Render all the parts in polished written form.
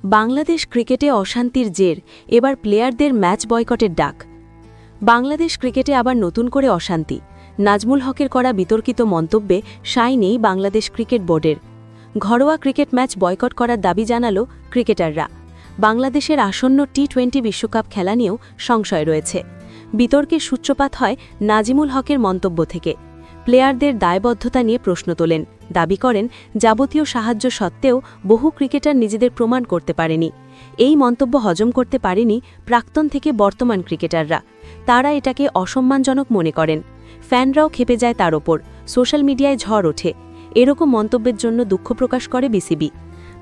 বাংলাদেশ ক্রিকেটে অশান্তির জের, এবার প্লেয়ারদের ম্যাচ বয়কটের ডাক। বাংলাদেশ ক্রিকেটে আবার নতুন করে অশান্তি। নাজমুল হকের করা বিতর্কিত মন্তব্যে সায় নেই বাংলাদেশ ক্রিকেট বোর্ডের। ঘরোয়া ক্রিকেট ম্যাচ বয়কট করার দাবি জানালো ক্রিকেটাররা। বাংলাদেশের আসন্ন টি-20 বিশ্বকাপ খেলা নিয়েও সংশয় রয়েছে। বিতর্কের সূত্রপাত হয় নাজিমুল হকের মন্তব্য থেকে। প্লেয়ারদের দায়বদ্ধতা নিয়ে প্রশ্ন তোলেন, দাবি করেন যাবতীয় সাহায্য সত্ত্বেও বহু ক্রিকেটার নিজেদের প্রমাণ করতে পারেনি। এই মন্তব্য হজম করতে পারেনি প্রাক্তন থেকে বর্তমান ক্রিকেটাররা। তারা এটাকে অসম্মানজনক মনে করেন। ফ্যানরাও ক্ষেপে যায় তার ওপর, সোশ্যাল মিডিয়ায় ঝড় ওঠে। এরকম মন্তব্যের জন্য দুঃখ প্রকাশ করে বিসিবি।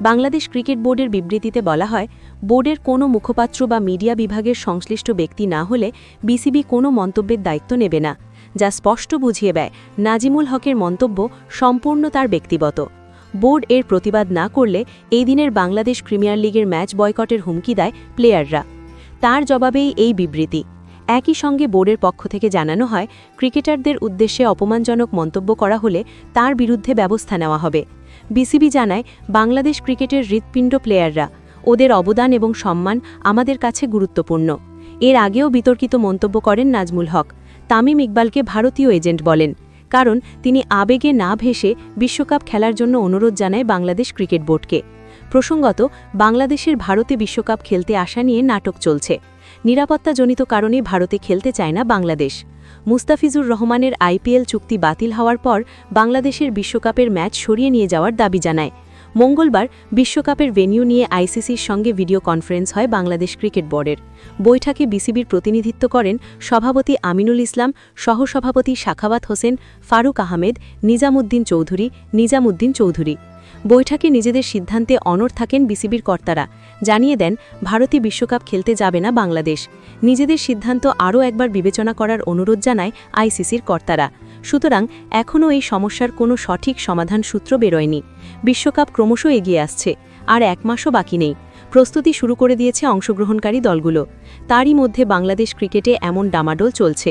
বাংলাদেশ ক্রিকেট বোর্ডের বিবৃতিতে বলা হয়, বোর্ডের কোনো মুখপাত্র বা মিডিয়া বিভাগের সংশ্লিষ্ট ব্যক্তি না হলে বিসিবি কোনো মন্তব্যের দায়িত্ব নেবে না, যা স্পষ্ট বুঝিয়ে দেয় নাজিমুল হকের মন্তব্য সম্পূর্ণ তার ব্যক্তিগত। বোর্ড এর প্রতিবাদ না করলে এই দিনের বাংলাদেশ প্রিমিয়ার লিগের ম্যাচ বয়কটের হুমকি দেয় প্লেয়াররা। তার জবাবেই এই বিবৃতি। একই সঙ্গে বোর্ডের পক্ষ থেকে জানানো হয়, ক্রিকেটারদের উদ্দেশ্যে অপমানজনক মন্তব্য করা হলে তার বিরুদ্ধে ব্যবস্থা নেওয়া হবে। বিসিবি জানায়, বাংলাদেশ ক্রিকেটের হৃৎপিণ্ড প্লেয়াররা, ওদের অবদান এবং সম্মান আমাদের কাছে গুরুত্বপূর্ণ। এর আগেও বিতর্কিত মন্তব্য করেন নাজমুল হক। তামিম ইকবালকে ভারতীয় এজেন্ট বলেন, কারণ তিনি আবেগে না ভেসে বিশ্বকাপ খেলার জন্য অনুরোধ জানায় বাংলাদেশ ক্রিকেট বোর্ডকে। প্রসঙ্গত, বাংলাদেশের ভারতে বিশ্বকাপ খেলতে আসা নিয়ে নাটক চলছে। নিরাপত্তাজনিত কারণে ভারতে খেলতে চায় না বাংলাদেশ। মুস্তাফিজুর রহমানের আইপিএল চুক্তি বাতিল হওয়ার পর বাংলাদেশের বিশ্বকাপের ম্যাচ সরিয়ে নিয়ে যাওয়ার দাবি জানায়। মঙ্গলবার বিশ্বকাপের ভেন্যু নিয়ে আইসিসির সঙ্গে ভিডিও কনফারেন্স হয় বাংলাদেশ ক্রিকেট বোর্ডের। বৈঠকে বিসিবির প্রতিনিধিত্ব করেন সভাপতি আমিনুল ইসলাম, সহসভাপতি সাখাওয়াত হোসেন, ফারুক আহমেদ, নিজামুদ্দিন চৌধুরী। বৈঠকে নিজেদের সিদ্ধান্তে অনড় থাকেন বিসিবির কর্তারা। জানিয়ে দেন, ভারতে বিশ্বকাপ খেলতে যাবে না বাংলাদেশ। নিজেদের সিদ্ধান্ত আরও একবার বিবেচনা করার অনুরোধ জানায় আইসিসির কর্তারা। সুতরাং এখনও এই সমস্যার কোনো সঠিক সমাধান সূত্র বেরোয়নি। বিশ্বকাপ ক্রমশ এগিয়ে আসছে, আর এক মাসও বাকি নেই। প্রস্তুতি শুরু করে দিয়েছে অংশগ্রহণকারী দলগুলো। তারই মধ্যে বাংলাদেশ ক্রিকেটে এমন ডামাডোল চলছে।